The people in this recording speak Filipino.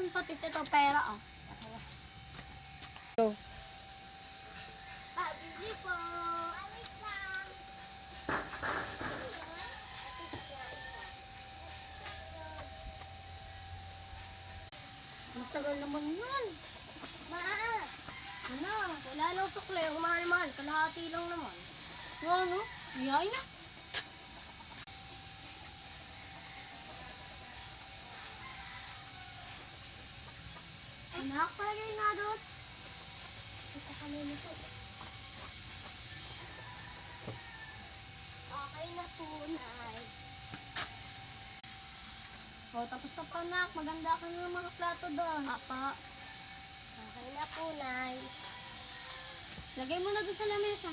itong patis, ito pera, oh. Go. Pabili po. Alis lang. Ang tagal naman yan. Ma! Ano? Wala nang sukle. Ang mahal-mahal. Kalahati lang naman. Ano? Iyay na. Anak, palagay nga doon. Ito kami nito. Okay na po, Nay. O, tapos na pa, anak. Maganda ka na ng mga plato doon. Papa. Okay na po, Nay. Lagay mo na doon sa lamesa.